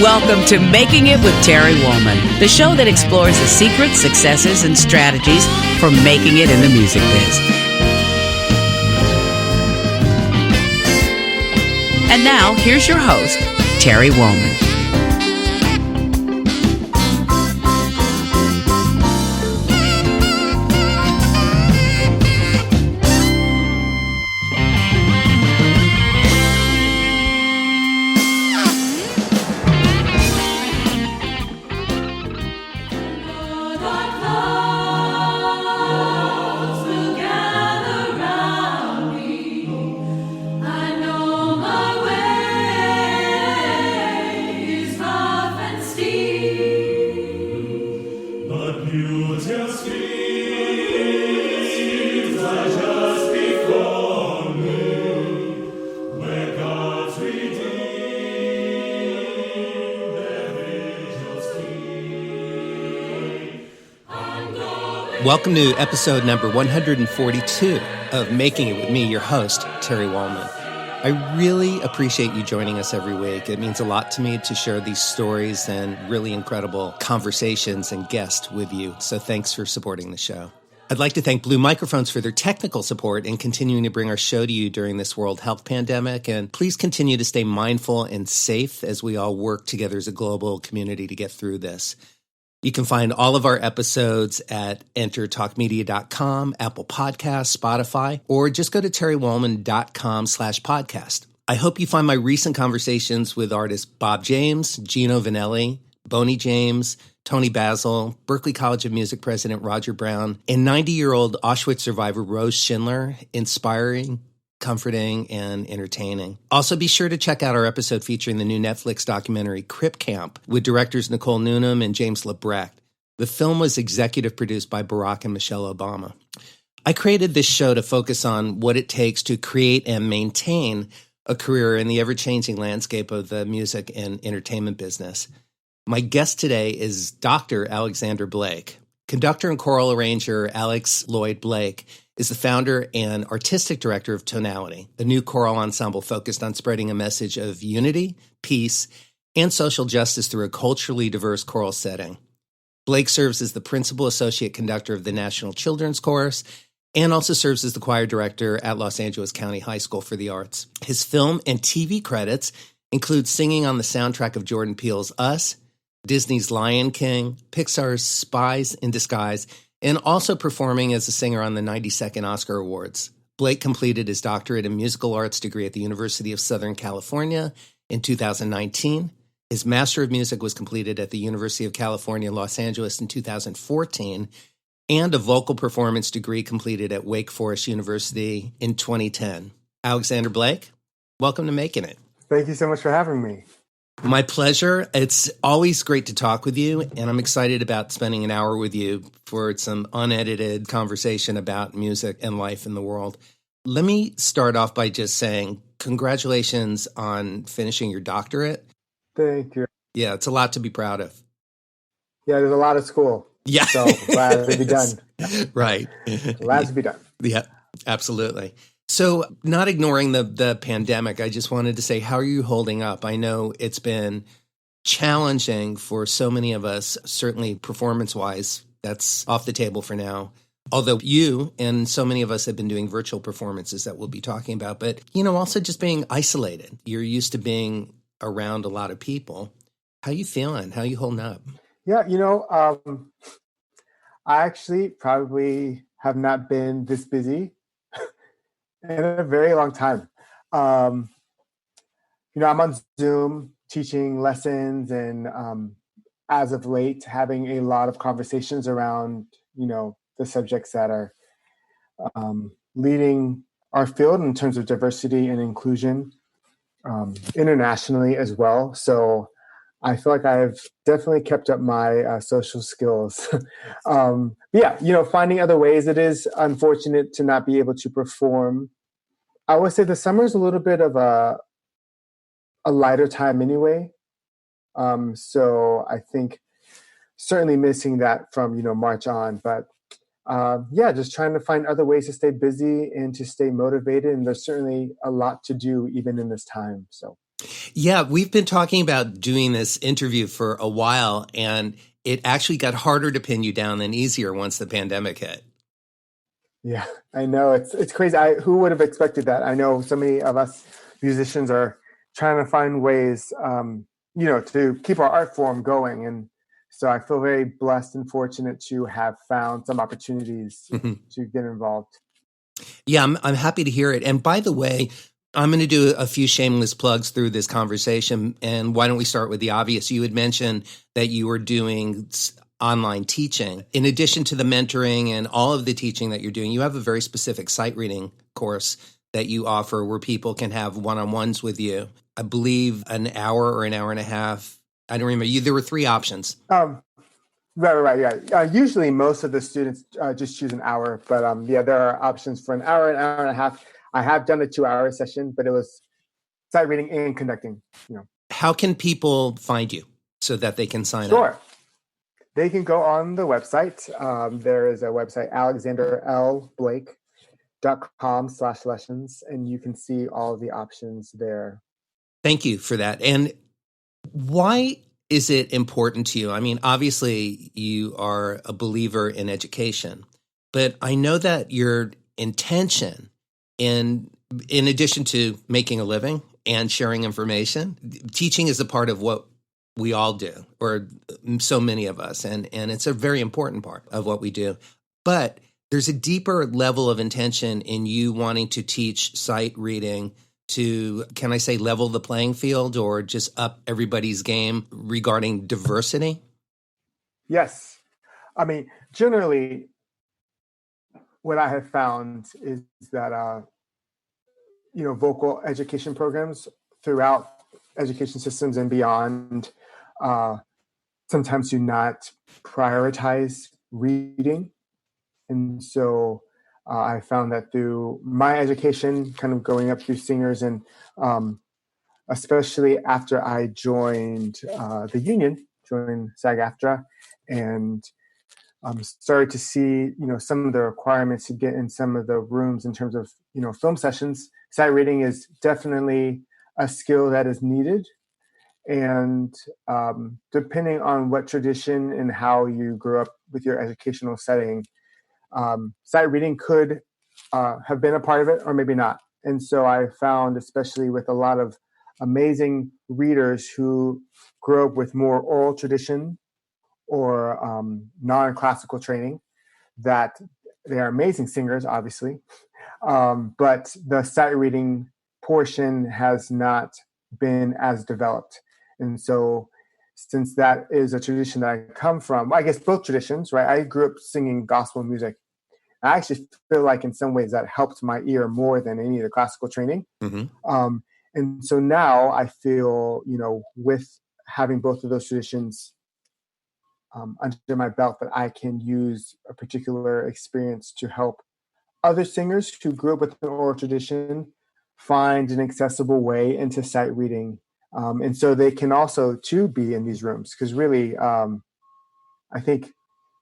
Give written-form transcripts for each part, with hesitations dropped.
Welcome to Making It with Terry Woolman, the show that explores the secrets, successes, and strategies for making it in the music biz. And now, here's your host, Terry Woolman. Welcome to episode number 142 of Making It with me, your host, Terry Woolman. I really appreciate you joining us every week. It means a lot to me to share these stories and really incredible conversations and guests with you. So thanks for supporting the show. I'd like to thank Blue Microphones for their technical support in continuing to bring our show to you during this world health pandemic. And please continue to stay mindful and safe as we all work together as a global community to get through this. You can find all of our episodes at entertalkmedia.com, Apple Podcasts, Spotify, or just go to terrywoolman.com/podcast. I hope you find my recent conversations with artists Bob James, Gino Vanelli, Boney James, Tony Basil, Berklee College of Music President Roger Brown, and 90-year-old Auschwitz survivor Rose Schindler inspiring, comforting, and entertaining. Also, be sure to check out our episode featuring the new Netflix documentary Crip Camp with directors Nicole Newnham and James Lebrecht. The film was executive produced by Barack and Michelle Obama. I created this show to focus on what it takes to create and maintain a career in the ever-changing landscape of the music and entertainment business. My guest today is Dr. Alexander Balck. Conductor and choral arranger Lloyd Balck is the founder and artistic director of Tonality, a new choral ensemble focused on spreading a message of unity, peace, and social justice through a culturally diverse choral setting. Balck serves as the principal associate conductor of the National Children's Chorus and also serves as the choir director at Los Angeles County High School for the Arts. His film and TV credits include singing on the soundtrack of Jordan Peele's Us, Disney's Lion King, Pixar's Spies in Disguise, and also performing as a singer on the 92nd Oscar Awards. Balck completed his doctorate in musical arts degree at the University of Southern California in 2019. His Master of Music was completed at the University of California, Los Angeles in 2014, and a vocal performance degree completed at Wake Forest University in 2010. Alexander Balck, welcome to Making It. Thank you so much for having me. My pleasure. It's always great to talk with you, and I'm excited about spending an hour with you for some unedited conversation about music and life in the world. Let me start off by just saying congratulations on finishing your doctorate. Thank you. Yeah, it's a lot to be proud of. Yeah, there's a lot of school. Yeah. So glad to be done. Right. Glad to be done. Yeah, absolutely. So not ignoring the pandemic, I just wanted to say, how are you holding up? I know it's been challenging for so many of us, certainly performance-wise. That's off the table for now. Although you and so many of us have been doing virtual performances that we'll be talking about. But, also just being isolated. You're used to being around a lot of people. How you feeling? How you holding up? Yeah, I actually probably have not been this busy in a very long time. I'm on Zoom teaching lessons and as of late, having a lot of conversations around, the subjects that are leading our field in terms of diversity and inclusion internationally as well. So I feel like I've definitely kept up my social skills. Finding other ways. It is unfortunate to not be able to perform. I would say the summer is a little bit of a lighter time anyway. So I think certainly missing that from, March on. But just trying to find other ways to stay busy and to stay motivated. And there's certainly a lot to do even in this time. So Yeah, we've been talking about doing this interview for a while, and it actually got harder to pin you down than easier once the pandemic hit. Yeah, I know it's crazy. Who would have expected that? I know so many of us musicians are trying to find ways, to keep our art form going, and so I feel very blessed and fortunate to have found some opportunities to get involved. Yeah, I'm happy to hear it. And by the way, I'm going to do a few shameless plugs through this conversation. And why don't we start with the obvious? You had mentioned that you were doing online teaching. In addition to the mentoring and all of the teaching that you're doing, you have a very specific sight reading course that you offer where people can have one-on-ones with you. I believe an hour or an hour and a half. I don't remember. There were three options. Right. Yeah. Usually, most of the students just choose an hour, but there are options for an hour and a half. I have done a 2-hour session, but it was sight reading and conducting. How can people find you so that they can sign up? Sure. They can go on the website. There is a website, alexanderlblake.com/lessons, and you can see all of the options there. Thank you for that. And why is it important to you? I mean, obviously, you are a believer in education, but I know that your intention in addition to making a living and sharing information, teaching is a part of what we all do, or so many of us, and it's a very important part of what we do. But there's a deeper level of intention in you wanting to teach sight reading to, can I say, level the playing field or just up everybody's game regarding diversity? Yes. I mean, generally, what I have found is that, vocal education programs throughout education systems and beyond sometimes do not prioritize reading. And so I found that through my education, kind of going up through singers, and especially after I joined the union, joined SAG-AFTRA, and started to see, some of the requirements to get in some of the rooms in terms of, film sessions. Sight reading is definitely a skill that is needed. And depending on what tradition and how you grew up with your educational setting, sight reading could have been a part of it or maybe not. And so I found, especially with a lot of amazing readers who grew up with more oral tradition or non-classical training, that they are amazing singers, obviously, but the sight reading portion has not been as developed. And so since that is a tradition that I come from, I guess both traditions, right? I grew up singing gospel music. I actually feel like in some ways that helped my ear more than any of the classical training. Mm-hmm. And so now I feel, with having both of those traditions under my belt, that I can use a particular experience to help other singers who grew up with an oral tradition find an accessible way into sight reading. And so they can also, too, be in these rooms. Because really, I think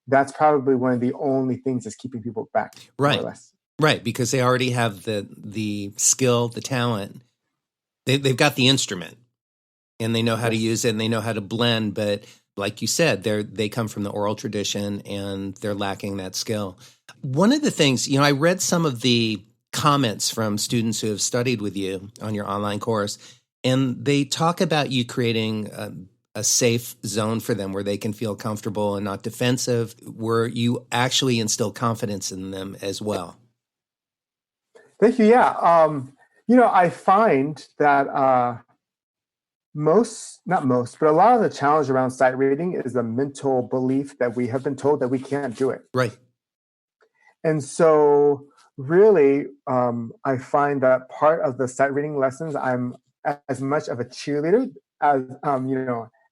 that's probably one of the only things that's keeping people back, right? More or less. Right, because they already have the skill, the talent. They've got the instrument, and they know how to use it, and they know how to blend. But like you said, they come from the oral tradition, and they're lacking that skill. One of the things, I read some of the comments from students who have studied with you on your online course, and they talk about you creating a safe zone for them where they can feel comfortable and not defensive, where you actually instill confidence in them as well. Thank you. Yeah. I find that not most, but a lot of the challenge around sight reading is the mental belief that we have been told that we can't do it. Right. And so really, I find that part of the sight reading lessons, I'm as much of a cheerleader as,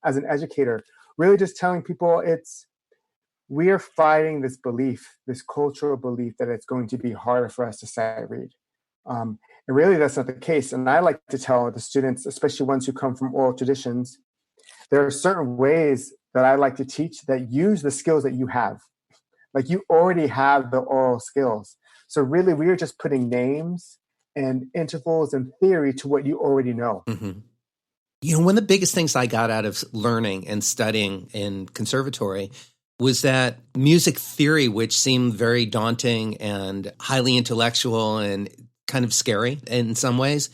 as an educator, really just telling people we are fighting this belief, this cultural belief that it's going to be harder for us to sight read. And really that's not the case. And I like to tell the students, especially ones who come from oral traditions, there are certain ways that I like to teach that use the skills that you have. Like you already have the oral skills. So really we are just putting names and intervals and theory to what you already know. Mm-hmm. One of the biggest things I got out of learning and studying in conservatory was that music theory, which seemed very daunting and highly intellectual and kind of scary in some ways,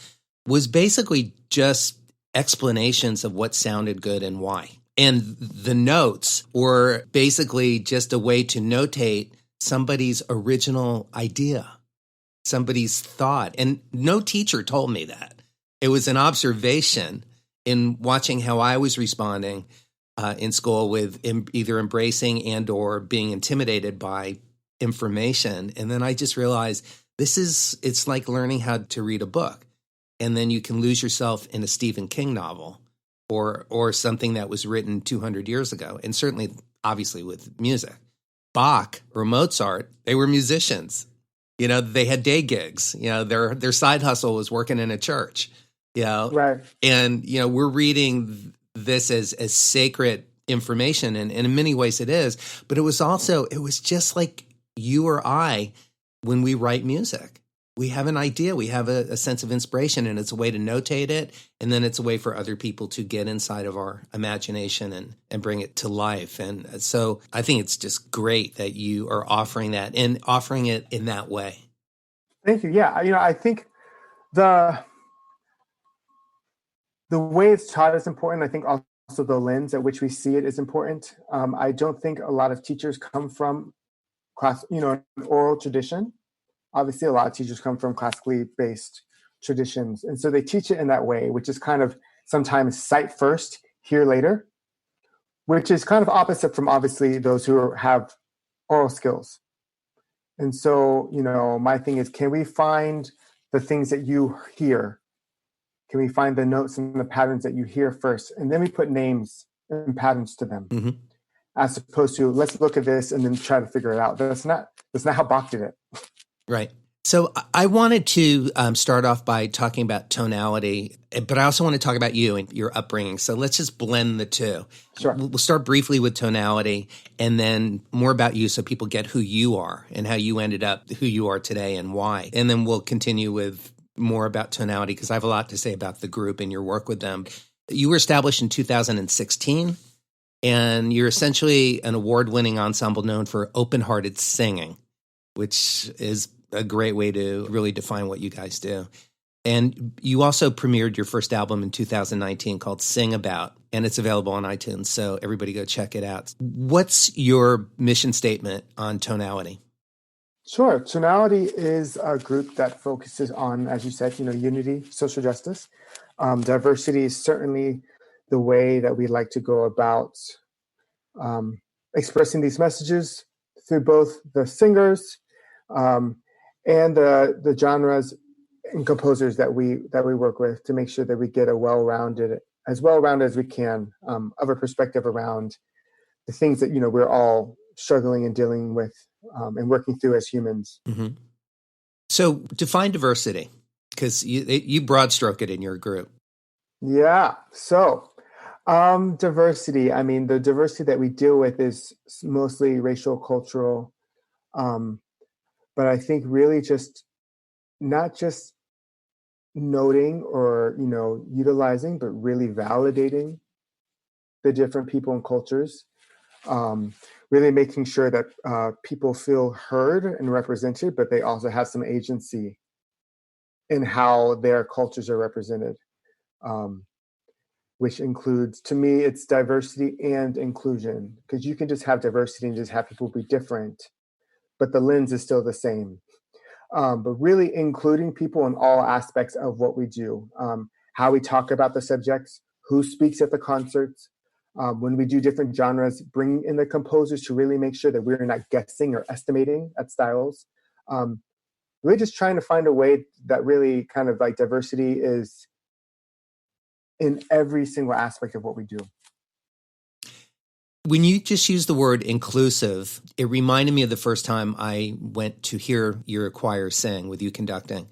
was basically just explanations of what sounded good and why. And the notes were basically just a way to notate somebody's original idea, somebody's thought. And no teacher told me that. It was an observation in watching how I was responding in school with either embracing and or being intimidated by information. And then I just realized it's like learning how to read a book. And then you can lose yourself in a Stephen King novel or something that was written 200 years ago. And certainly, obviously, with music. Bach or Mozart, they were musicians. They had day gigs. Their side hustle was working in a church. Right. And, we're reading this as sacred information, and in many ways it is, but it was just like you or I, when we write music, we have an idea, we have a sense of inspiration, and it's a way to notate it, and then it's a way for other people to get inside of our imagination and bring it to life. And so I think it's just great that you are offering that and offering it in that way. Thank you. Yeah. I think the way it's taught is important. I think also the lens at which we see it is important. I don't think a lot of teachers come from an oral tradition. Obviously, a lot of teachers come from classically based traditions. And so they teach it in that way, which is kind of sometimes sight first, hear later, which is kind of opposite from obviously those who have oral skills. And so, my thing is, can we find the things that you hear? Can we find the notes and the patterns that you hear first? And then we put names and patterns to them, mm-hmm. as opposed to let's look at this and then try to figure it out. That's not how Balck did it. Right. So I wanted to start off by talking about tonality, but I also want to talk about you and your upbringing. So let's just blend the two. Sure. We'll start briefly with tonality and then more about you so people get who you are and how you ended up who you are today and why. And then we'll continue with more about tonality because I have a lot to say about the group and your work with them. You were established in 2016, and you're essentially an award-winning ensemble known for open-hearted singing, which is a great way to really define what you guys do. And you also premiered your first album in 2019 called Sing About, and it's available on iTunes, so everybody go check it out. What's your mission statement on tonality? Sure. Tonality is a group that focuses on, as you said, unity, social justice. Diversity is certainly the way that we like to go about expressing these messages through both the singers and the genres and composers that we work with to make sure that we get a well-rounded as we can of a perspective around the things that we're all struggling and dealing with and working through as humans. Mm-hmm. So define diversity, because you broad stroke it in your group. Yeah. So diversity, I mean, the diversity that we deal with is mostly racial, cultural, but I think really just not just noting or, utilizing, but really validating the different people and cultures. Really making sure that people feel heard and represented, but they also have some agency in how their cultures are represented, which includes, to me, it's diversity and inclusion, because you can just have diversity and just have people be different, but the lens is still the same. But really including people in all aspects of what we do, how we talk about the subjects, who speaks at the concerts, when we do different genres, bring in the composers to really make sure that we're not guessing or estimating at styles. Really just trying to find a way that really kind of like diversity is in every single aspect of what we do. When you just use the word inclusive, it reminded me of the first time I went to hear your choir sing with you conducting.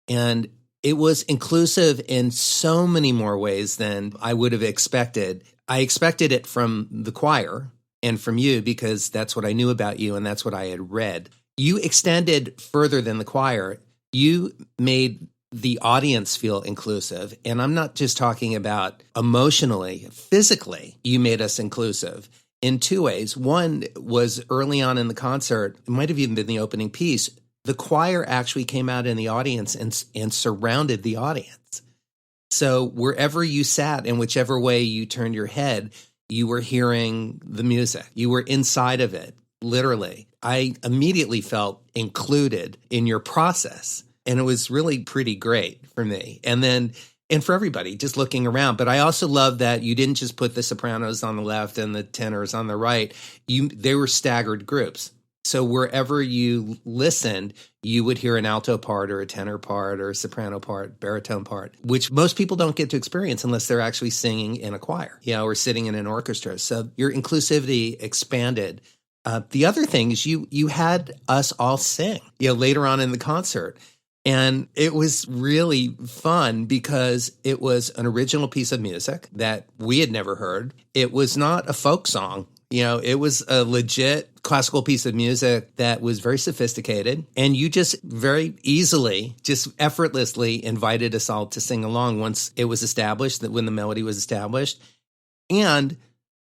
And it was inclusive in so many more ways than I would have expected. I expected it from the choir and from you because that's what I knew about you and that's what I had read. You extended further than the choir. You made the audience feel inclusive. And I'm not just talking about emotionally, physically, you made us inclusive in two ways. One was early on in the concert, it might have even been the opening piece. The choir actually came out in the audience and surrounded the audience. So wherever you sat and whichever way you turned your head, you were hearing the music. You were inside of it, literally. I immediately felt included in your process. And it was really pretty great for me. And for everybody, just looking around. But I also love that you didn't just put the sopranos on the left and the tenors on the right. They were staggered groups. So wherever you listened, you would hear an alto part or a tenor part or a soprano part, baritone part, which most people don't get to experience unless they're actually singing in a choir, or sitting in an orchestra. So your inclusivity expanded. The other thing is you had us all sing, later on in the concert. And it was really fun because it was an original piece of music that we had never heard. It was not a folk song. It was a legit classical piece of music that was very sophisticated. And you just very easily, just effortlessly invited us all to sing along once it was established, that when the melody was established. And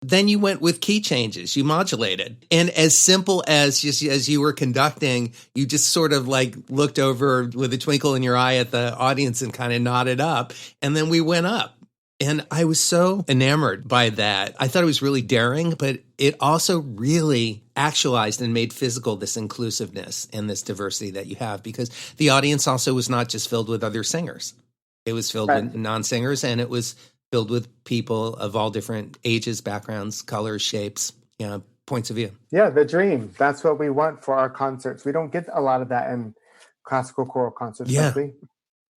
then you went with key changes. You modulated. And as simple as just as you were conducting, you just sort of like looked over with a twinkle in your eye at the audience and kind of nodded up. And then we went up. And I was so enamored by that. I thought it was really daring, but it also really actualized and made physical this inclusiveness and this diversity that you have, because the audience also was not just filled with other singers. It was filled with non-singers, and it was filled with people of all different ages, backgrounds, colors, shapes, points of view. Yeah, the dream. That's what we want for our concerts. We don't get a lot of that in classical choral concerts. Yeah. Simply.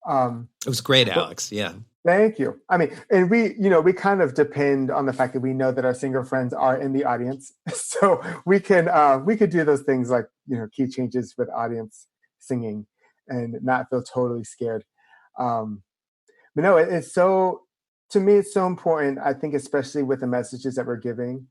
It was great, Alex. Yeah. Thank you. I mean, and we kind of depend on the fact that we know that our singer friends are in the audience. So we could do those things like, key changes with audience singing and not feel totally scared. But no, to me, it's so important. I think, especially with the messages that we're giving,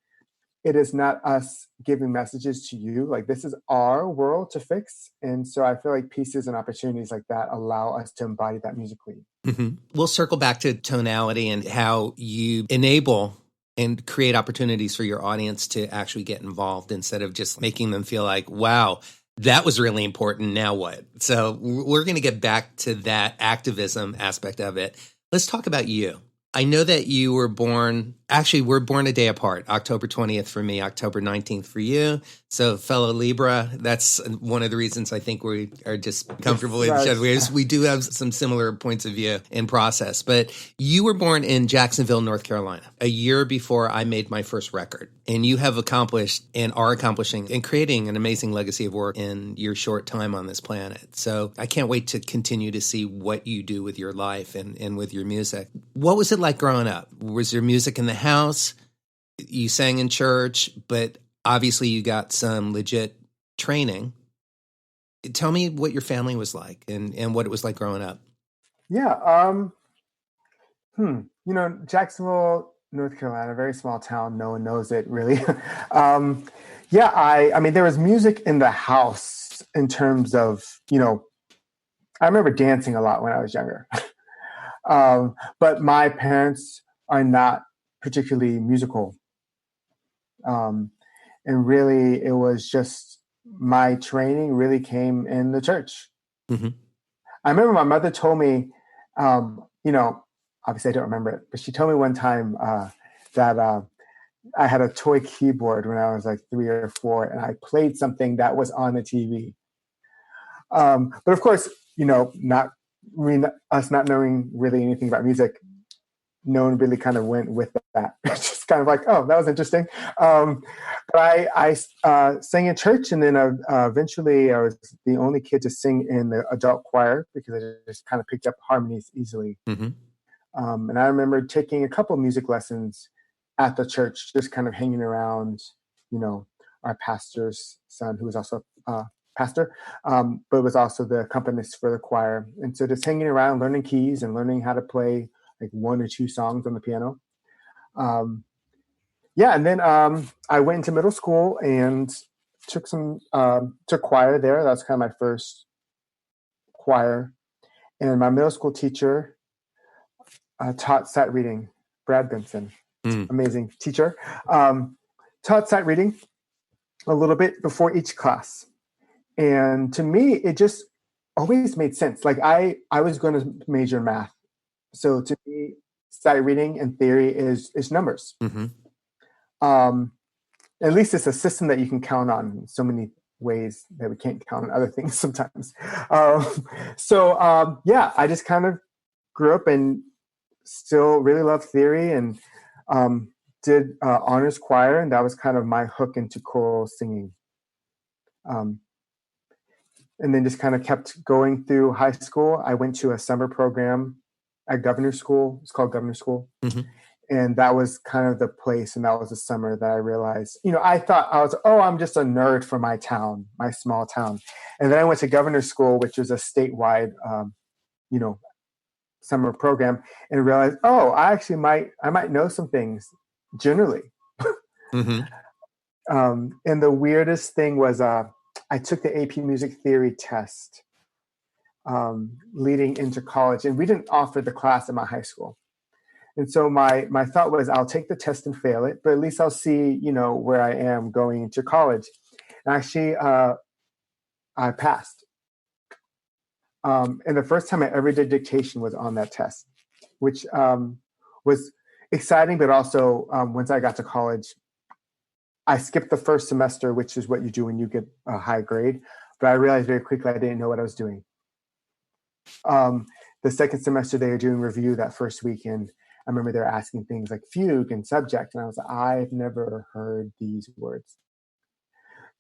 it is not us giving messages to you. Like, this is our world to fix. And so I feel like pieces and opportunities like that allow us to embody that musically. Mm-hmm. We'll circle back to tonality and how you enable and create opportunities for your audience to actually get involved instead of just making them feel like, wow, that was really important. Now what? So we're going to get back to that activism aspect of it. Let's talk about you. I know that you were born, actually, we're born a day apart, October 20th for me, October 19th for you. So fellow Libra, that's one of the reasons I think we are just comfortable with each other. We do have some similar points of view in process. But you were born in Jacksonville, North Carolina, a year before I made my first record. And you have accomplished and are accomplishing and creating an amazing legacy of work in your short time on this planet. So I can't wait to continue to see what you do with your life and with your music. What was it like growing up? Was there music in the house? You sang in church, but obviously you got some legit training. Tell me what your family was like and what it was like growing up. Yeah. Jacksonville, North Carolina, very small town. No one knows it really. I mean, there was music in the house in terms of, I remember dancing a lot when I was younger. But my parents are not particularly musical. And really, it was just my training really came in the church. Mm-hmm. I remember my mother told me, obviously I don't remember it, but she told me one time that I had a toy keyboard when I was like 3 or 4, and I played something that was on the TV. But of course, us not knowing really anything about music, no one really kind of went with that. It's just kind of like, oh, that was interesting. But I sang in church, and then eventually I was the only kid to sing in the adult choir because I just kind of picked up harmonies easily. Mm-hmm. And I remember taking a couple of music lessons at the church, just kind of hanging around, our pastor's son, who was also pastor, but was also the accompanist for the choir. And so just hanging around, learning keys and learning how to play like 1 or 2 songs on the piano. And then I went into middle school and took choir there. That's kind of my first choir. And my middle school teacher taught sight reading, Brad Benson, amazing teacher, taught sight reading a little bit before each class. And to me, it just always made sense. Like I was going to major in math. So to me, sight reading and theory is numbers. At least it's a system that you can count on in so many ways that we can't count on other things sometimes. Yeah, I just kind of grew up and still really loved theory and did honors choir, and that was kind of my hook into choral singing. And then just kind of kept going through high school. I went to a summer program at Governor School. It's called Governor School. And that was kind of the place, and that was the summer that I realized, I thought I'm just a nerd for my town, my small town. And then I went to Governor School, which was a statewide, summer program, and realized, I might know some things generally. And the weirdest thing was I took the AP Music Theory test leading into college, and we didn't offer the class at my high school. And so my thought was, I'll take the test and fail it, but at least I'll see, where I am going into college. And actually, I passed. And the first time I ever did dictation was on that test, which was exciting, but also once I got to college, I skipped the first semester, which is what you do when you get a high grade. But I realized very quickly I didn't know what I was doing. The second semester, they were doing review that first weekend. I remember they were asking things like fugue and subject. And I was like, I've never heard these words.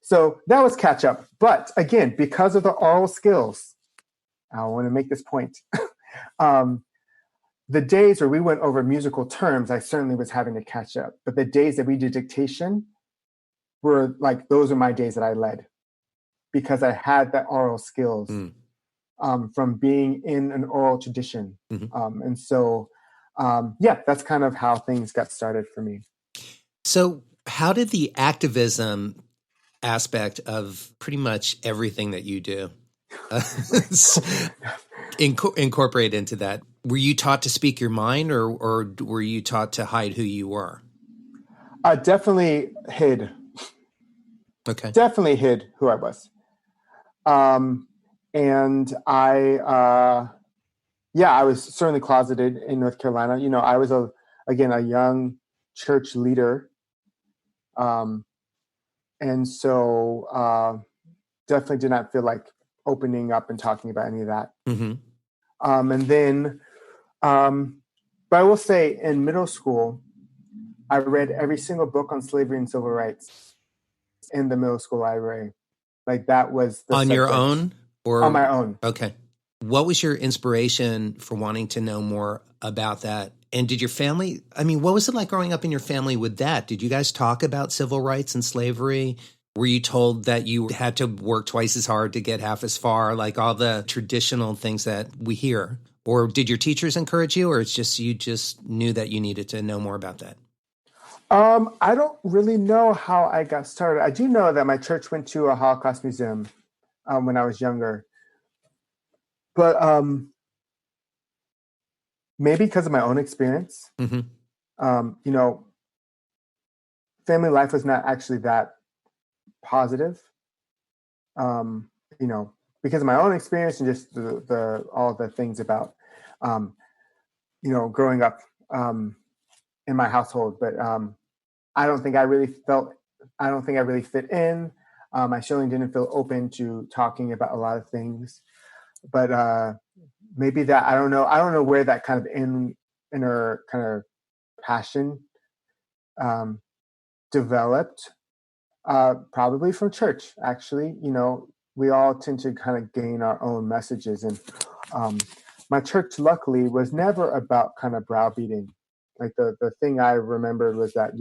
So that was catch up. But again, because of the oral skills, I want to make this point. The days where we went over musical terms, I certainly was having to catch up. But the days that we did dictation were like, those are my days that I led, because I had that oral skills from being in an oral tradition. And so, that's kind of how things got started for me. So how did the activism aspect of pretty much everything that you do incorporate into that? Were you taught to speak your mind, or were you taught to hide who you were? Definitely hid. Okay. Definitely hid who I was. And I was certainly closeted in North Carolina. I was a young church leader. And so definitely did not feel like opening up and talking about any of that. And then, but I will say in middle school, I read every single book on slavery and civil rights in the middle school library. Like that was the on subject. Your own, or on my own. Okay. What was your inspiration for wanting to know more about that? And did your family, what was it like growing up in your family with that? Did you guys talk about civil rights and slavery? Were you told that you had to work twice as hard to get half as far, like all the traditional things that we hear? Or did your teachers encourage you, or it's just you just knew that you needed to know more about that? I don't really know how I got started. I do know that my church went to a Holocaust museum when I was younger. But maybe because of my own experience, family life was not actually that positive. Because of my own experience and just the all the things about, growing up in my household. But I don't think I really fit in. I certainly didn't feel open to talking about a lot of things. But maybe that, I don't know where that kind of inner kind of passion developed. Probably from church, actually. We all tend to kind of gain our own messages. And my church, luckily, was never about kind of browbeating. Like the thing I remembered was that,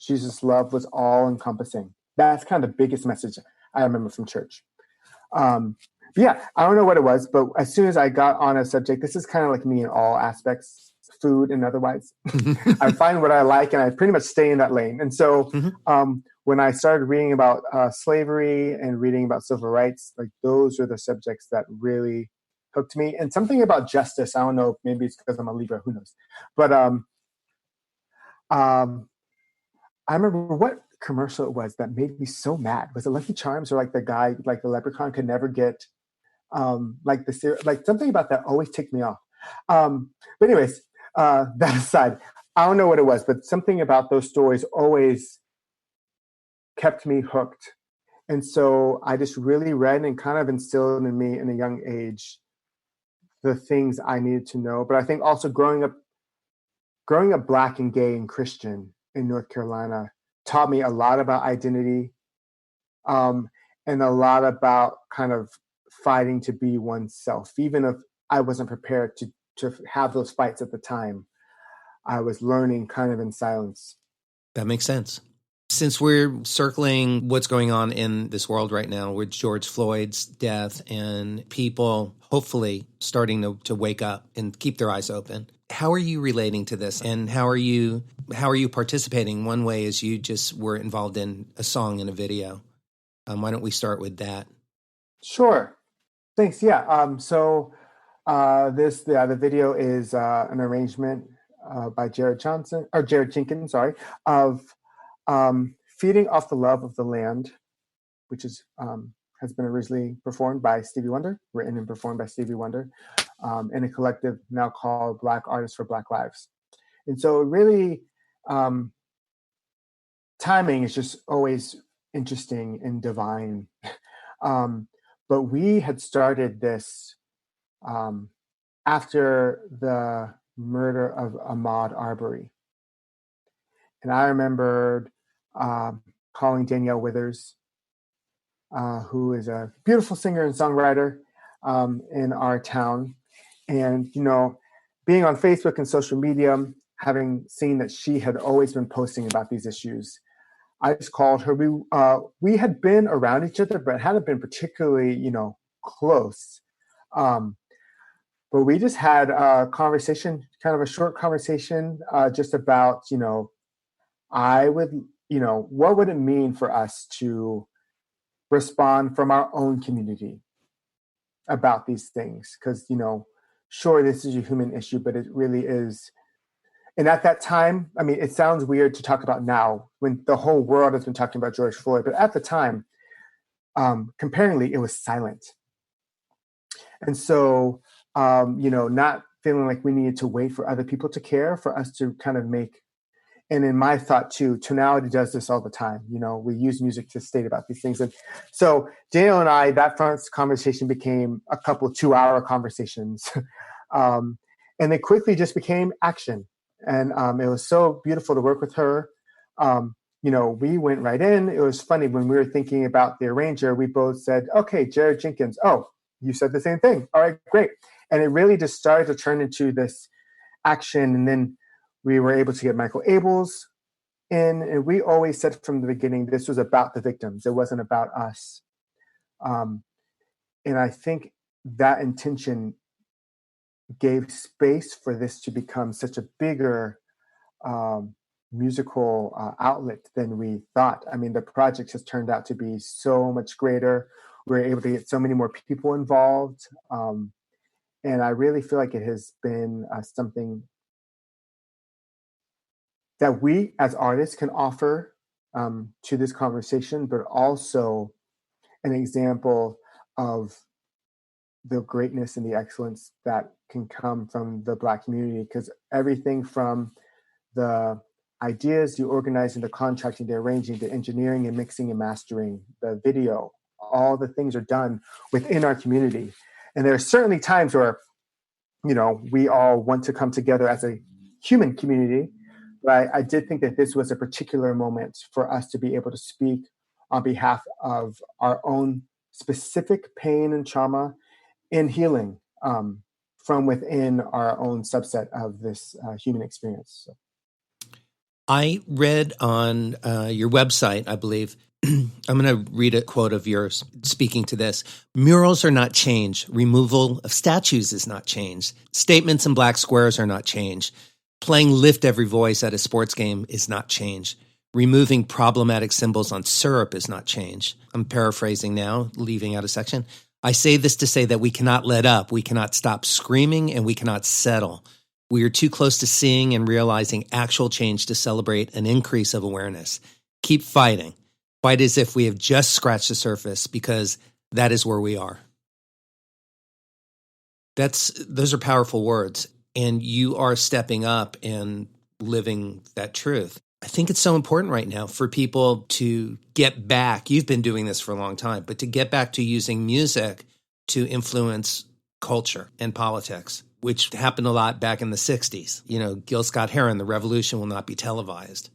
Jesus' love was all encompassing. That's kind of the biggest message I remember from church. I don't know what it was, but as soon as I got on a subject, this is kind of like me in all aspects, food and otherwise. I find what I like and I pretty much stay in that lane. And so when I started reading about slavery and reading about civil rights, like those are the subjects that really hooked me. And something about justice, I don't know, maybe it's because I'm a Libra, who knows. But I remember what commercial it was that made me so mad. Was it Lucky Charms, or like the guy, like the leprechaun could never get, like something about that always ticked me off. But anyways, that aside, I don't know what it was, but something about those stories always kept me hooked. And so I just really read and kind of instilled in me in a young age the things I needed to know. But I think also growing up Black and gay and Christian in North Carolina taught me a lot about identity, and a lot about kind of fighting to be oneself. Even if I wasn't prepared to have those fights at the time, I was learning kind of in silence. That makes sense. Since we're circling what's going on in this world right now with George Floyd's death and people hopefully starting to wake up and keep their eyes open, how are you relating to this, and how are you participating? One way is you just were involved in a song and a video. Why don't we start with that? Sure. Thanks. Yeah. So the video is an arrangement by Jared Jenkins, of Feeding Off the Love of the Land, which is has been originally performed by Stevie Wonder, written and performed by Stevie Wonder, in a collective now called Black Artists for Black Lives. And so really, timing is just always interesting and divine. But we had started this after the murder of Ahmaud Arbery. And I remembered calling Danielle Withers, who is a beautiful singer and songwriter in our town. And, being on Facebook and social media, having seen that she had always been posting about these issues, I just called her. We had been around each other, but hadn't been particularly, close. But we just had a conversation, kind of a short conversation, just about, what would it mean for us to respond from our own community about these things? Because, sure, this is a human issue, but it really is. And at that time, I mean, it sounds weird to talk about now when the whole world has been talking about George Floyd, but at the time, comparingly, it was silent. And so, not feeling like we needed to wait for other people to care for us to kind of make. And in my thought too, Tonality does this all the time. We use music to state about these things. And so Daniel and I, that first conversation became a couple of 2-hour conversations. And they quickly just became action. And it was so beautiful to work with her. We went right in. It was funny when we were thinking about the arranger, we both said, okay, Jared Jenkins. Oh, you said the same thing. All right, great. And it really just started to turn into this action. And then we were able to get Michael Abels in. And we always said from the beginning, this was about the victims. It wasn't about us. And I think that intention gave space for this to become such a bigger musical outlet than we thought. I mean, the project has turned out to be so much greater. We're able to get so many more people involved. And I really feel like it has been something that we as artists can offer to this conversation, but also an example of the greatness and the excellence that can come from the Black community. Because everything from the ideas, the organizing, the contracting, the arranging, the engineering and mixing and mastering, the video, all the things are done within our community. And there are certainly times where, we all want to come together as a human community. But I did think that this was a particular moment for us to be able to speak on behalf of our own specific pain and trauma and healing from within our own subset of this human experience. So. I read on your website, I believe, I'm going to read a quote of yours speaking to this. Murals are not change. Removal of statues is not change. Statements in black squares are not change. Playing Lift Every Voice at a sports game is not change. Removing problematic symbols on syrup is not change. I'm paraphrasing now, leaving out a section. I say this to say that we cannot let up, we cannot stop screaming, and we cannot settle. We are too close to seeing and realizing actual change to celebrate an increase of awareness. Keep fighting. Fight as if we have just scratched the surface, because that is where we are. Those are powerful words, and you are stepping up and living that truth. I think it's so important right now for people to get back. You've been doing this for a long time, but to get back to using music to influence culture and politics, which happened a lot back in the 60s. You know, Gil Scott-Heron, the revolution will not be televised.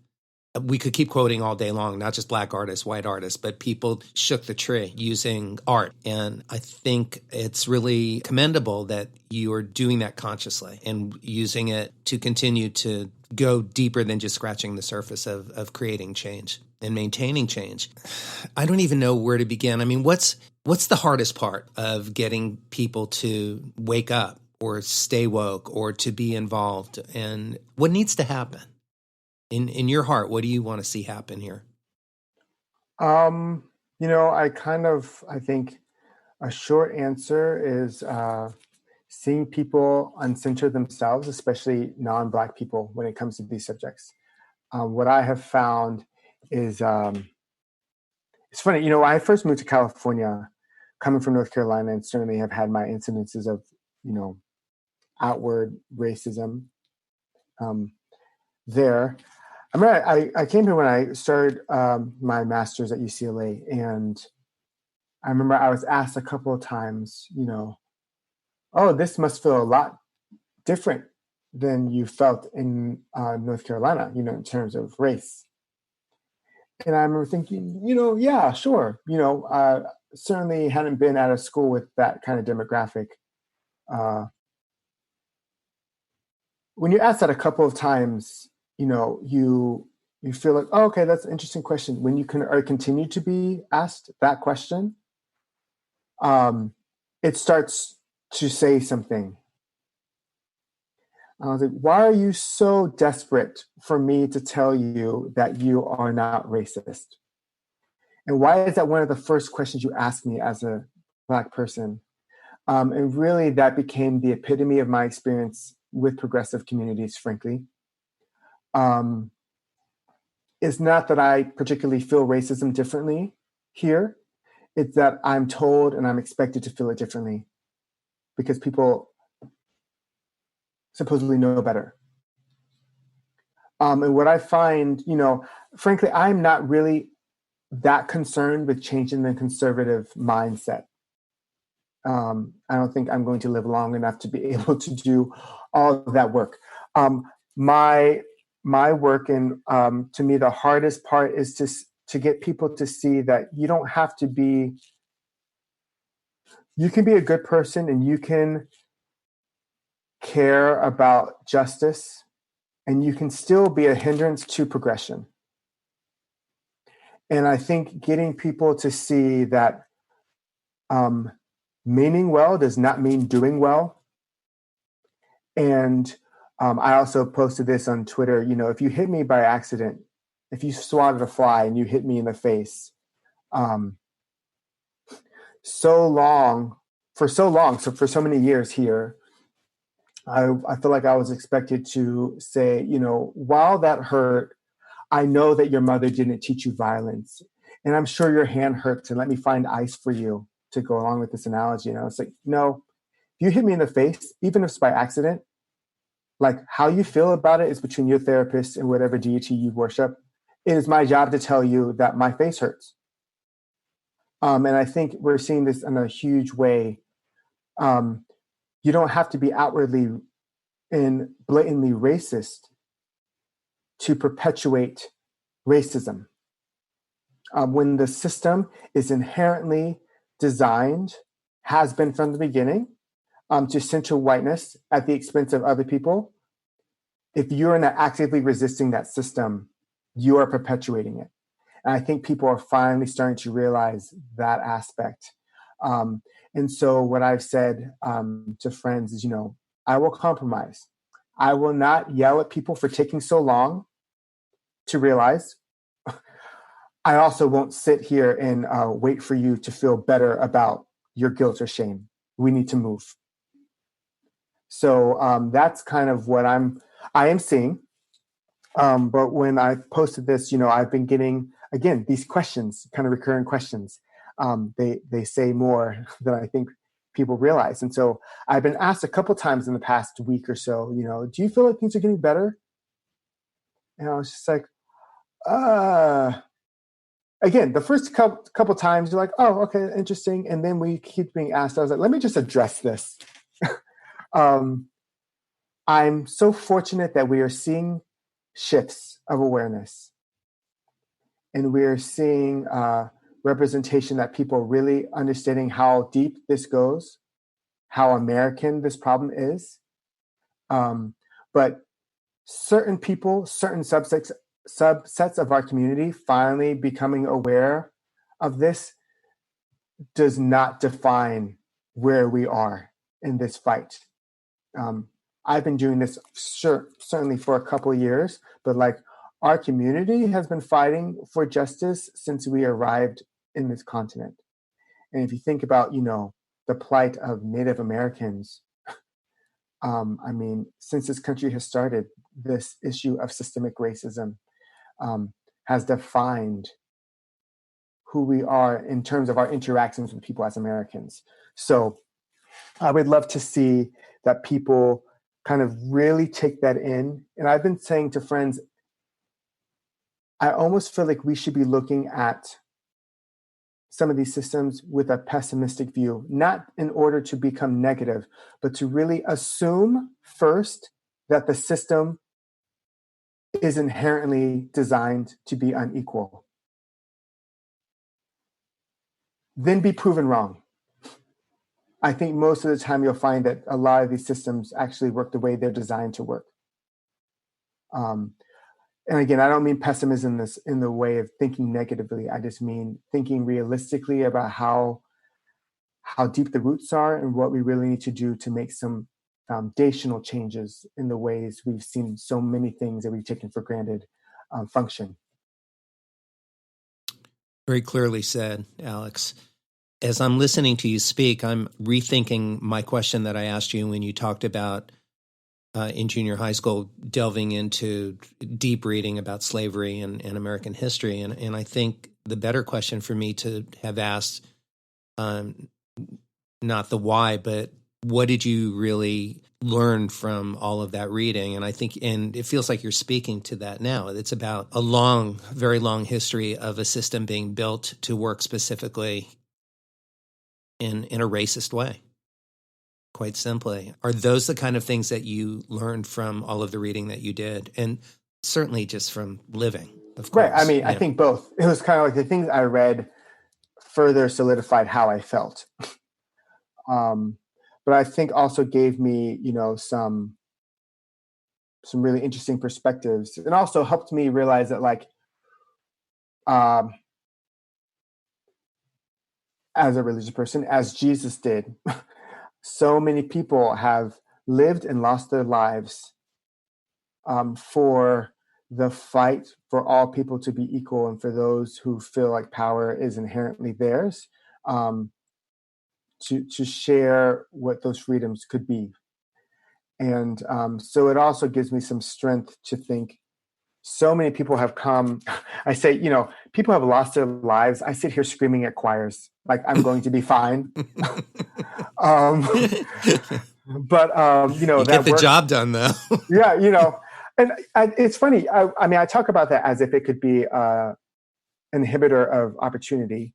We could keep quoting all day long, not just black artists, white artists, but people shook the tree using art. And I think it's really commendable that you are doing that consciously and using it to continue to go deeper than just scratching the surface of creating change and maintaining change. I don't even know where to begin. I mean, what's the hardest part of getting people to wake up or stay woke or to be involved? And what needs to happen? In your heart, what do you want to see happen here? I think a short answer is seeing people uncenter themselves, especially non-Black people, when it comes to these subjects. What I have found is, it's funny, when I first moved to California, coming from North Carolina, and certainly have had my incidences of, outward racism there. I remember I came here when I started my master's at UCLA, and I remember I was asked a couple of times, oh, this must feel a lot different than you felt in North Carolina, in terms of race. And I remember thinking, yeah, sure. Certainly hadn't been at a school with that kind of demographic. When you ask that a couple of times, you feel like, oh, okay, that's an interesting question. When you continue to be asked that question, it starts to say something. I was like, why are you so desperate for me to tell you that you are not racist? And why is that one of the first questions you ask me as a Black person? And really, that became the epitome of my experience with progressive communities, frankly. It's not that I particularly feel racism differently here. It's that I'm told and I'm expected to feel it differently because people supposedly know better. And what I find, frankly, I'm not really that concerned with changing the conservative mindset. I don't think I'm going to live long enough to be able to do all of that work. My work, and to me, the hardest part is to get people to see that you don't have to be. You can be a good person, and you can care about justice, and you can still be a hindrance to progression. And I think getting people to see that meaning well does not mean doing well. And I also posted this on Twitter. If you hit me by accident, if you swatted a fly and you hit me in the face, so for so many years here, I feel like I was expected to say, while that hurt, I know that your mother didn't teach you violence, and I'm sure your hand hurts, and let me find ice for you to go along with this analogy. And I was like, no, if you hit me in the face, even if it's by accident, like how you feel about it is between your therapist and whatever deity you worship. It is my job to tell you that my face hurts. And I think we're seeing this in a huge way. You don't have to be outwardly and blatantly racist to perpetuate racism. When the system is inherently designed, has been from the beginning, to center whiteness at the expense of other people, if you're not actively resisting that system, you are perpetuating it. And I think people are finally starting to realize that aspect. And so what I've said to friends is, I will compromise. I will not yell at people for taking so long to realize. I also won't sit here and wait for you to feel better about your guilt or shame. We need to move. So that's kind of what I am seeing. But when I posted this, I've been getting, again, these questions, kind of recurring questions. They say more than I think people realize. And so I've been asked a couple times in the past week or so, do you feel like things are getting better? And I was just like, again, the first couple times you're like, oh, okay, interesting. And then we keep being asked, I was like, let me just address this. I'm so fortunate that we are seeing shifts of awareness. And we're seeing representation that people really understanding how deep this goes, how American this problem is. But certain people, certain subsets of our community finally becoming aware of this does not define where we are in this fight. I've been doing this certainly for a couple of years, but our community has been fighting for justice since we arrived in this continent. And if you think about, the plight of Native Americans, since this country has started, this issue of systemic racism has defined who we are in terms of our interactions with people as Americans. So I would love to see that people kind of really take that in. And I've been saying to friends, I almost feel like we should be looking at some of these systems with a pessimistic view, not in order to become negative, but to really assume first that the system is inherently designed to be unequal. Then be proven wrong. I think most of the time you'll find that a lot of these systems actually work the way they're designed to work. And again, I don't mean pessimism in the way of thinking negatively. I just mean thinking realistically about how deep the roots are and what we really need to do to make some foundational changes in the ways we've seen so many things that we've taken for granted function. Very clearly said, Alex. As I'm listening to you speak, I'm rethinking my question that I asked you when you talked about in junior high school, delving into deep reading about slavery and American history. And I think the better question for me to have asked, not the why, but what did you really learn from all of that reading? And I think, and it feels like you're speaking to that now. It's about a long, very long history of a system being built to work specifically in a racist way. Quite simply. Are those the kind of things that you learned from all of the reading that you did? And certainly just from living, of course. Right. I think both. It was kind of like the things I read further solidified how I felt. But I think also gave me, some really interesting perspectives, and also helped me realize that as a religious person, as Jesus did, so many people have lived and lost their lives for the fight for all people to be equal, and for those who feel like power is inherently theirs, to share what those freedoms could be. And so it also gives me some strength to think so many people have come. I say, people have lost their lives. I sit here screaming at choirs, like I'm going to be fine. But, you get the job done, though. Yeah, and it's funny. I talk about that as if it could be an inhibitor of opportunity.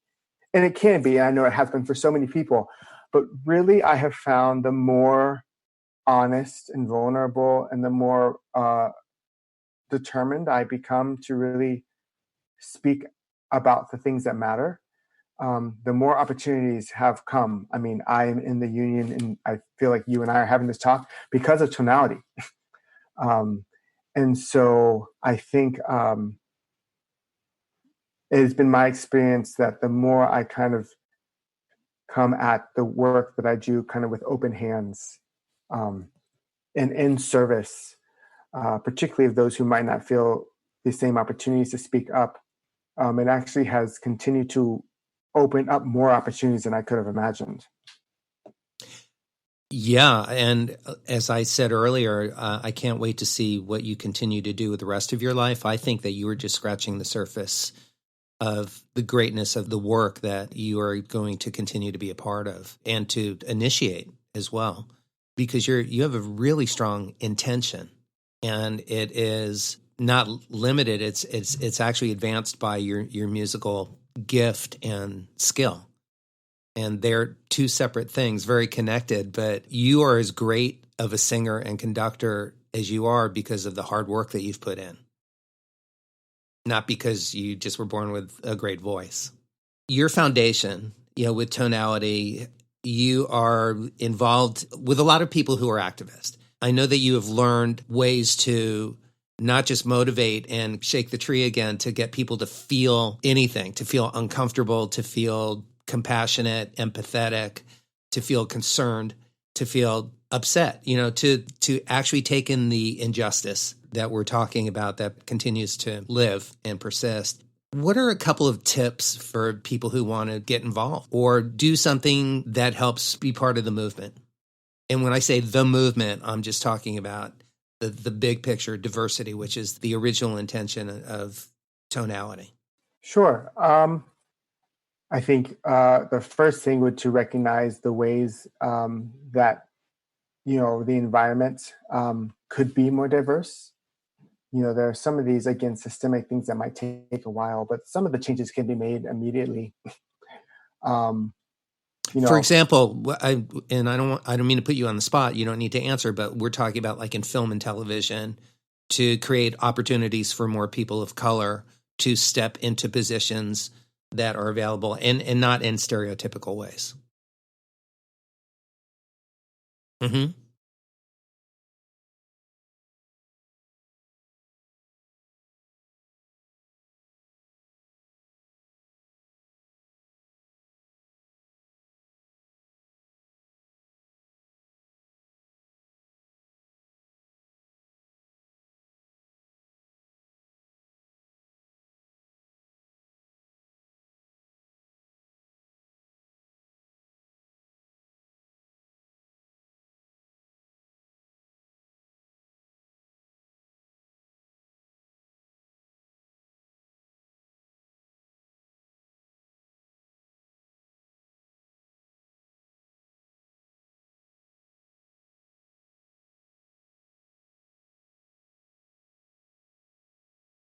And it can be, and I know it has been for so many people. But really, I have found the more honest and vulnerable and the more determined I become to really speak about the things that matter, the more opportunities have come. I am in the union, and I feel like you and I are having this talk because of Tonality. And so I think it has been my experience that the more I kind of come at the work that I do kind of with open hands and in service, particularly of those who might not feel the same opportunities to speak up, it actually has continued to opened up more opportunities than I could have imagined. Yeah, and as I said earlier, I can't wait to see what you continue to do with the rest of your life. I think that you were just scratching the surface of the greatness of the work that you are going to continue to be a part of and to initiate as well, because you have a really strong intention, and it is not limited. It's actually advanced by your musical gift and skill. And they're two separate things, very connected, but you are as great of a singer and conductor as you are because of the hard work that you've put in, not because you just were born with a great voice. Your foundation, with Tonality, you are involved with a lot of people who are activists. I know that you have learned ways to not just motivate and shake the tree again, to get people to feel anything, to feel uncomfortable, to feel compassionate, empathetic, to feel concerned, to feel upset, to actually take in the injustice that we're talking about that continues to live and persist. What are a couple of tips for people who want to get involved or do something that helps be part of the movement? And when I say the movement, I'm just talking about the big picture, diversity, which is the original intention of Tonality. Sure. I think the first thing would to recognize the ways that the environment could be more diverse. There are some of these, again, systemic things that might take a while, but some of the changes can be made immediately. For example, I don't mean to put you on the spot. You don't need to answer, but we're talking about like in film and television to create opportunities for more people of color to step into positions that are available and not in stereotypical ways. Mm-hmm.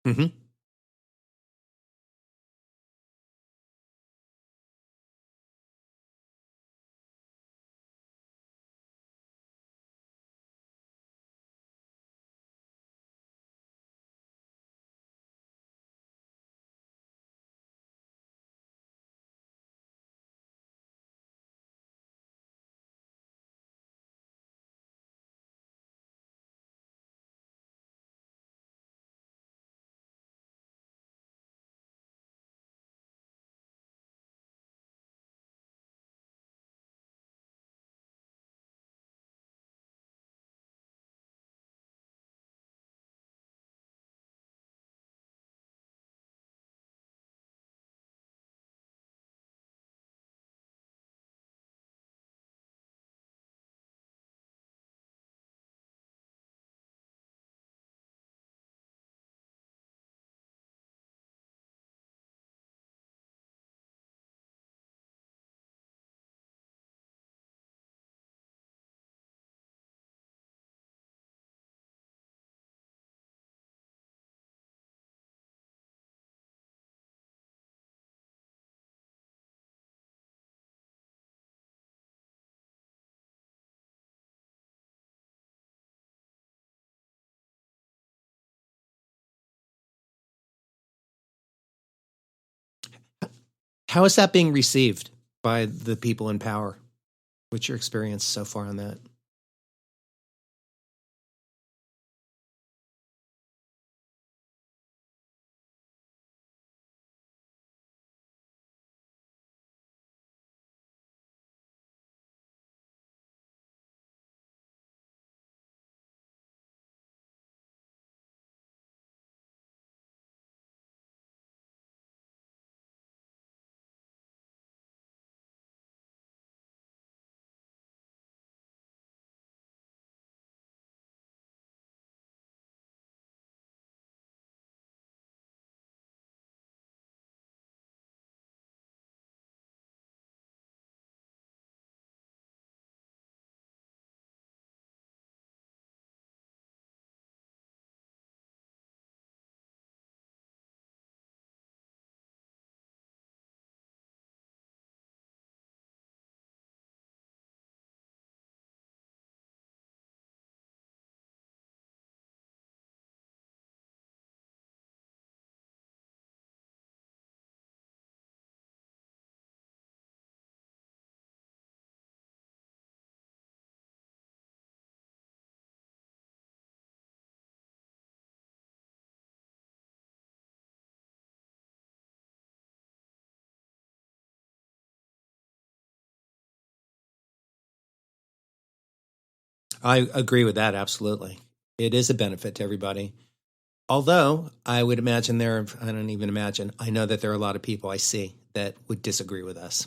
Mm-hmm. How is that being received by the people in power? What's your experience so far on that? I agree with that. Absolutely. It is a benefit to everybody. Although I would imagine I don't even imagine, I know that there are a lot of people I see that would disagree with us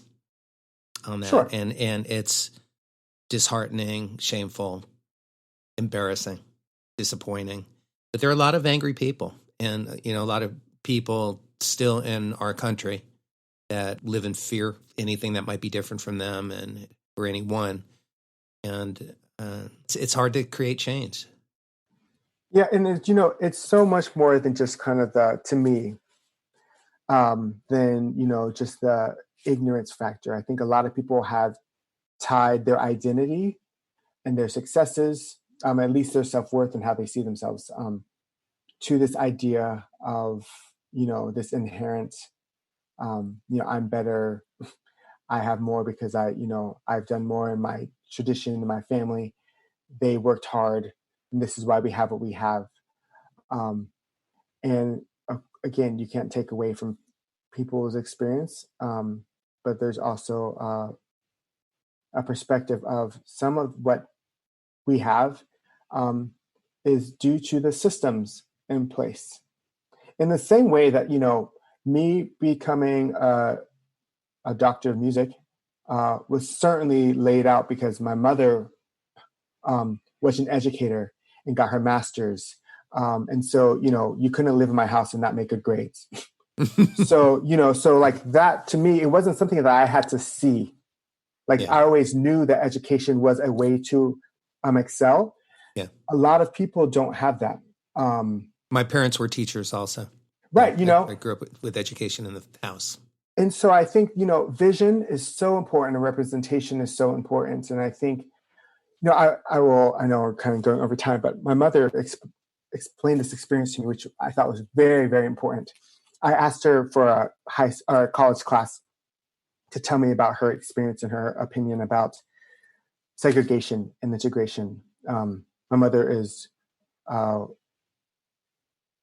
on that. Sure. And it's disheartening, shameful, embarrassing, disappointing. But there are a lot of angry people and, a lot of people still in our country that live in fear, anything that might be different from them or anyone. And it's hard to create change. Yeah, and it's so much more than just kind of to me, than just the ignorance factor. I think a lot of people have tied their identity and their successes, at least their self-worth and how they see themselves, to this idea of this inherent, I'm better, I have more because I've done more in my tradition, in my family. They worked hard, and this is why we have what we have. And again, you can't take away from people's experience, but there's also a perspective of some of what we have is due to the systems in place. In the same way that me becoming a doctor of music was certainly laid out because my mother was an educator and got her master's. And so, you couldn't live in my house and not make good grades. So like that to me, it wasn't something that I had to see. Like I always knew that education was a way to excel. Yeah. A lot of people don't have that. My parents were teachers also. Right. I grew up with education in the house. And so I think, vision is so important and representation is so important. And I think, I know we're kind of going over time, but my mother explained this experience to me, which I thought was very, very important. I asked her for a college class to tell me about her experience and her opinion about segregation and integration. My mother is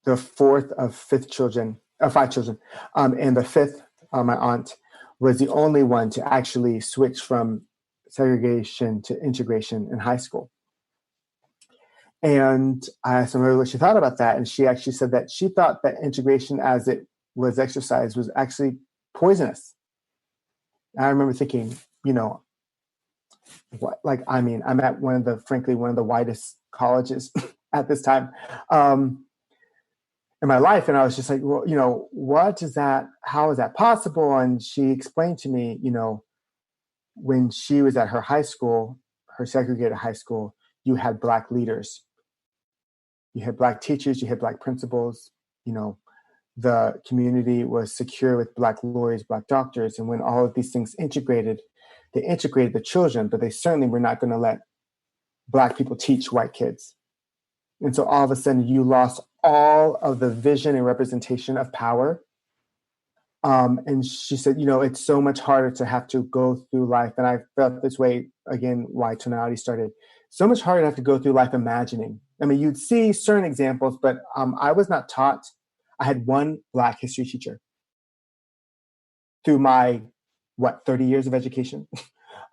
the fourth of five children, and the fifth, my aunt, was the only one to actually switch from segregation to integration in high school. And I asked her what she thought about that, and she actually said that she thought that integration, as it was exercised, was actually poisonous. And I remember thinking, what? Like, I mean, I'm at one of the widest colleges at this time in my life, and I was just like, well, what is that? How is that possible? And she explained to me, when she was at her high school, her segregated high school, you had Black leaders. You had Black teachers, you had Black principals, the community was secure with Black lawyers, Black doctors. And when all of these things integrated, they integrated the children, but they certainly were not going to let Black people teach white kids. And so all of a sudden you lost all of the vision and representation of power. And she said, it's so much harder to have to go through life. And I felt this way, again, why Tonality started. So much harder to have to go through life imagining. I mean, you'd see certain examples, but I was not taught. I had one Black history teacher through my, 30 years of education.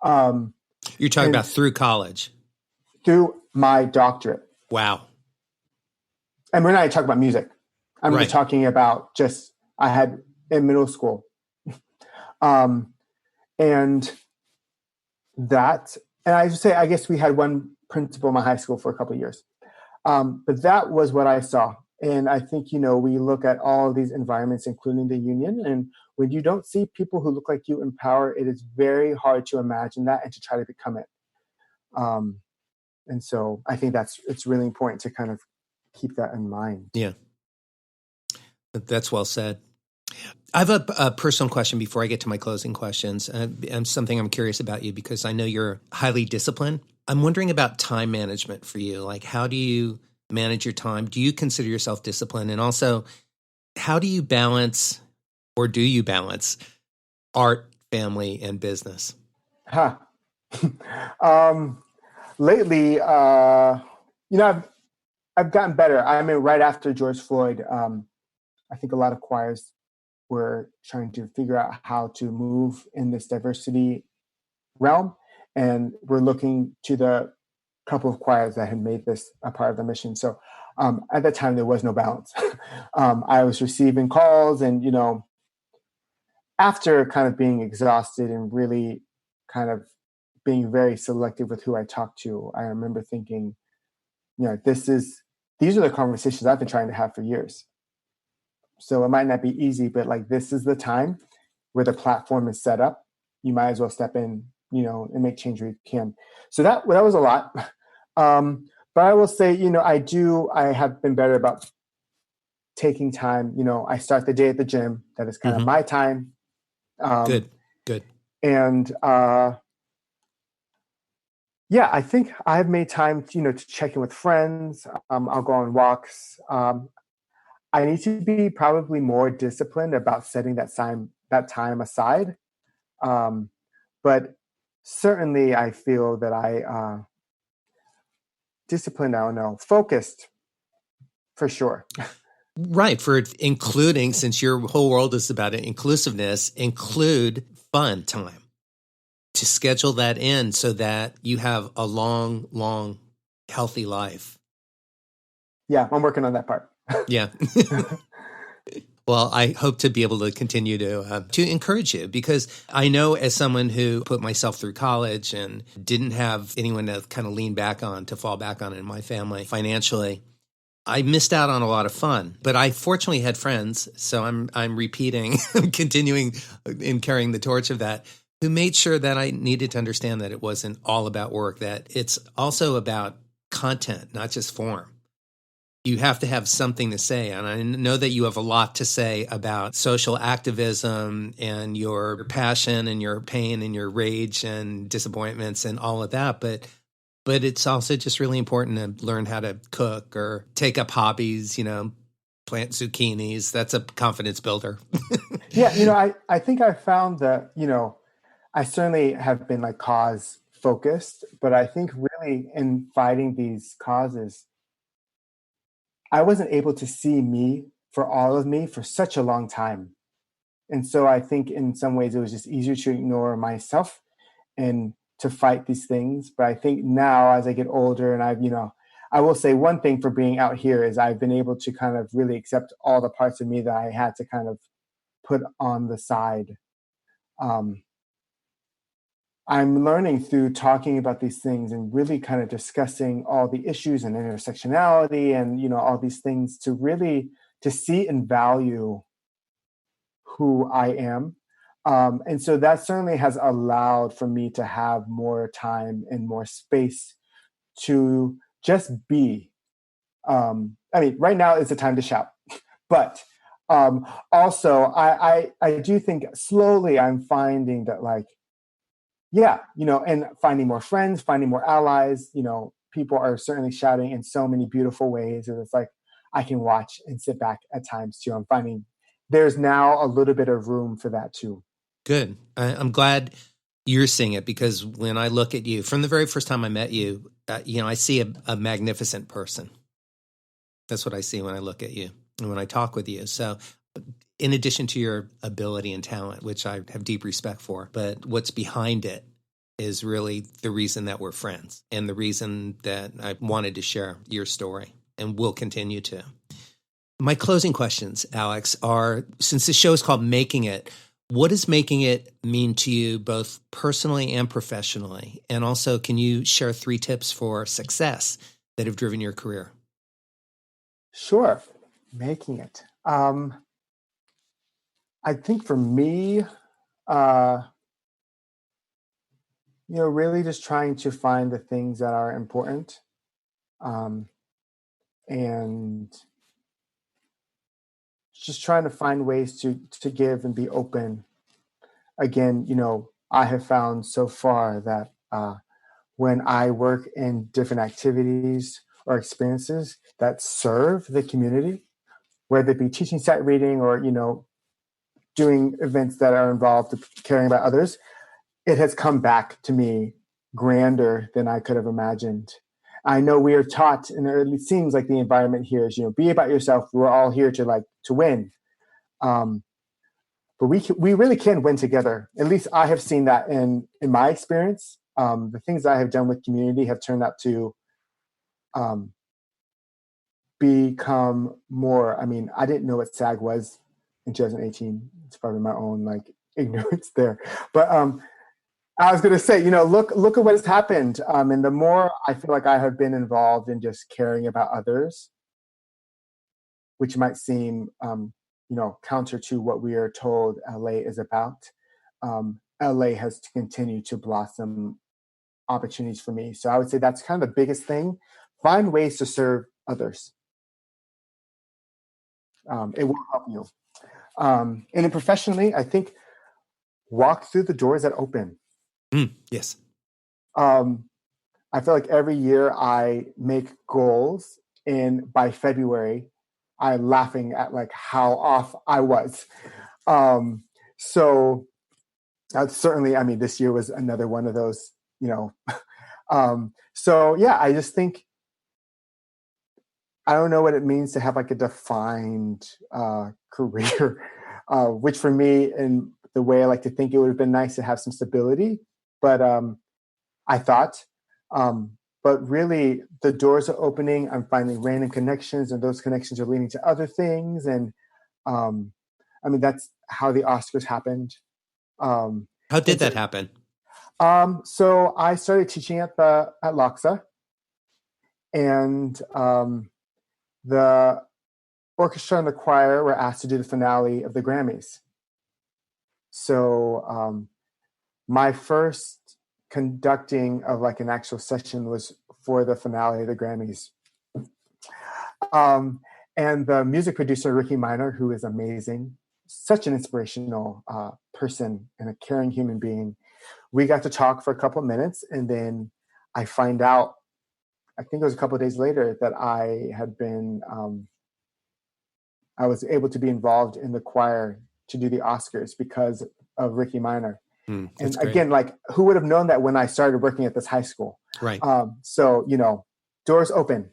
You're talking about through college? Through my doctorate. Wow. And we're not talking about music. I'm just talking about I had in middle school. And I just say, I guess we had one principal in my high school for a couple of years. But that was what I saw. And I think, we look at all of these environments, including the union. And when you don't see people who look like you in power, it is very hard to imagine that and to try to become it. And so I think it's really important to kind of keep that in mind. Yeah. That's well said. I have a personal question before I get to my closing questions, and something I'm curious about you because I know you're highly disciplined. I'm wondering about time management for you. Like, how do you manage your time? Do you consider yourself disciplined? And also, how do you balance, or do you balance, art, family, and business? Lately, I've gotten better. I mean, right after George Floyd, I think a lot of choirs were trying to figure out how to move in this diversity realm. And we're looking to the couple of choirs that had made this a part of the mission. So at that time, there was no balance. I was receiving calls and, after kind of being exhausted and really kind of being very selective with who I talked to, I remember thinking, these are the conversations I've been trying to have for years. So it might not be easy, but like, this is the time where the platform is set up. You might as well step in, and make change where you can. So that was a lot. But I will say, I have been better about taking time. I start the day at the gym. That is kind of my time. Good. And I think I've made time, to check in with friends. I'll go on walks. I need to be probably more disciplined about setting that time aside. But certainly I feel that I disciplined, I don't know, focused for sure. Right. For including, since your whole world is about inclusiveness, include fun time. To schedule that in so that you have a long, long, healthy life. Yeah, I'm working on that part. Yeah. Well, I hope to be able to continue to encourage you, because I know, as someone who put myself through college and didn't have anyone to kind of lean back on, to fall back on in my family financially, I missed out on a lot of fun. But I fortunately had friends, so I'm repeating, continuing and carrying the torch of that, who made sure that I needed to understand that it wasn't all about work, that it's also about content, not just form. You have to have something to say. And I know that you have a lot to say about social activism and your passion and your pain and your rage and disappointments and all of that. But it's also just really important to learn how to cook or take up hobbies, plant zucchinis. That's a confidence builder. Yeah, I think I found that, I certainly have been like cause focused, but I think really in fighting these causes, I wasn't able to see me for all of me for such a long time. And so I think in some ways it was just easier to ignore myself and to fight these things. But I think now, as I get older, and I will say one thing for being out here is I've been able to kind of really accept all the parts of me that I had to kind of put on the side. I'm learning through talking about these things and really kind of discussing all the issues and intersectionality and, all these things to see and value who I am. And so that certainly has allowed for me to have more time and more space to just be. Right now is the time to shout, but also I do think slowly I'm finding that and finding more friends, finding more allies, people are certainly shouting in so many beautiful ways. And it's like, I can watch and sit back at times too. I'm finding there's now a little bit of room for that too. Good. I'm glad you're seeing it, because when I look at you, from the very first time I met you, I see a magnificent person. That's what I see when I look at you and when I talk with you. So in addition to your ability and talent, which I have deep respect for, but what's behind it is really the reason that we're friends and the reason that I wanted to share your story and will continue to. My closing questions, Alex, are, since the show is called Making It, what does making it mean to you, both personally and professionally? And also, can you share 3 tips for success that have driven your career? Sure. Making it. I think for me, really just trying to find the things that are important, and just trying to find ways to give and be open. Again, I have found so far that when I work in different activities or experiences that serve the community, whether it be teaching sight reading or, doing events that are involved caring about others, it has come back to me grander than I could have imagined. I know we are taught, and it seems like the environment here is, be about yourself. We're all here to win. But we really can win together. At least I have seen that in my experience. the things I have done with community have turned out to become more. I mean, I didn't know what SAG was in 2018. It's probably my own like ignorance there. But I was going to say, look at what has happened. And the more I feel like I have been involved in just caring about others, which might seem, counter to what we are told LA is about. LA has continued to blossom opportunities for me. So I would say that's kind of the biggest thing. Find ways to serve others. It will help you. And then professionally, I think walk through the doors that open. Yes. I feel like every year I make goals, and by February, I'm laughing at like how off I was. So certainly, I mean, this year was another one of those, So yeah, I just think, I don't know what it means to have like a defined career, which for me, in the way I like to think, it would have been nice to have some stability. But I thought, but really the doors are opening. I'm finding random connections, and those connections are leading to other things. And I mean, that's how the Oscars happened. How did that happen? So I started teaching at LACSA, and the orchestra and the choir were asked to do the finale of the Grammys. So my first conducting of like an actual session was for the finale of the Grammys. And the music producer, Ricky Minor, who is amazing, such an inspirational person and a caring human being, we got to talk for a couple of minutes, and then I find out, I think it was a couple of days later, that I had been, I was able to be involved in the choir to do the Oscars because of Ricky Minor. And great. Again, like, who would have known that when I started working at this high school? Right. So, doors open.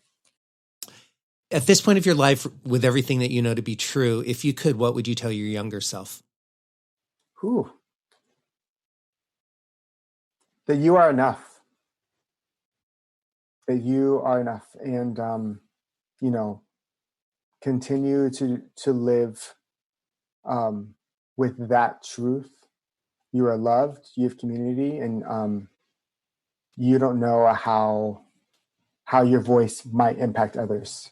At this point of your life, with everything that you know to be true, if you could, what would you tell your younger self? That you are enough. That you are enough. And, continue to live with that truth. You are loved, you have community, and you don't know how your voice might impact others.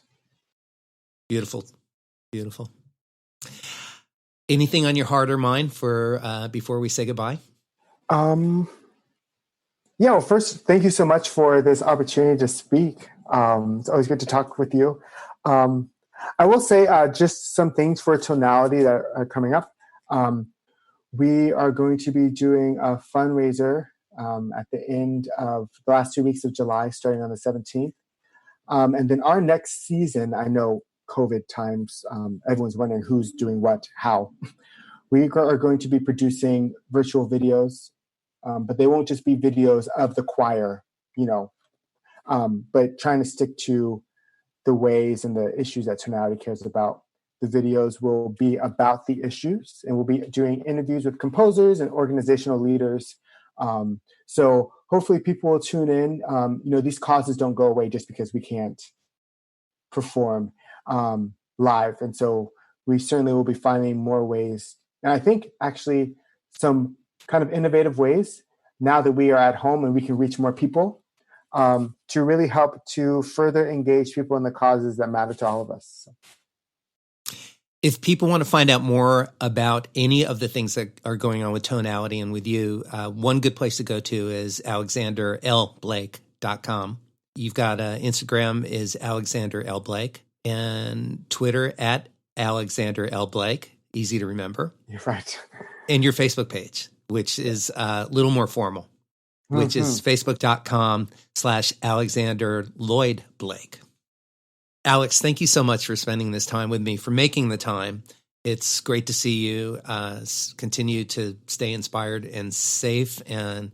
Beautiful. Beautiful. Anything on your heart or mind for before we say goodbye? Yeah, well, first, thank you so much for this opportunity to speak. It's always good to talk with you. I will say just some things for Tonality that are coming up. We are going to be doing a fundraiser at the end of the last 2 weeks of July, starting on the 17th. And then our next season, I know COVID times, everyone's wondering who's doing what, how. We are going to be producing virtual videos, but they won't just be videos of the choir, but trying to stick to the ways and the issues that Tonality cares about. The videos will be about the issues, and we'll be doing interviews with composers and organizational leaders. So hopefully people will tune in. These causes don't go away just because we can't perform live. And so we certainly will be finding more ways. And I think actually some kind of innovative ways, now that we are at home and we can reach more people, to really help to further engage people in the causes that matter to all of us. If people want to find out more about any of the things that are going on with Tonality and with you, one good place to go to is alexanderlblake.com. You've got Instagram is Alexander L. Blake, and Twitter at Alexander L. Blake. Easy to remember. You're right. And your Facebook page, which is a little more formal, which is facebook.com/Alexander Lloyd Blake. Alex, thank you so much for spending this time with me, for making the time. It's great to see you continue to stay inspired and safe. And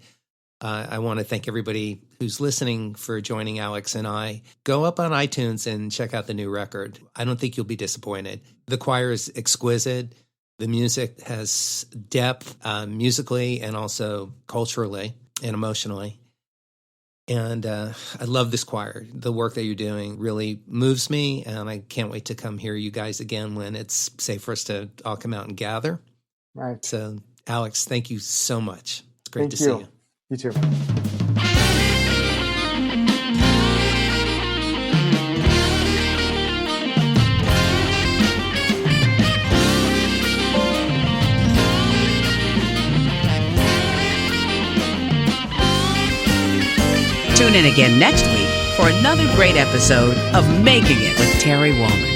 I want to thank everybody who's listening for joining Alex and I. Go up on iTunes and check out the new record. I don't think you'll be disappointed. The choir is exquisite. The music has depth musically and also culturally and emotionally. And I love this choir. The work that you're doing really moves me, and I can't wait to come hear you guys again when it's safe for us to all come out and gather. Right. So, Alex, thank you so much. It's great to see you. You too. Tune in again next week for another great episode of Making It with Terry Woolman.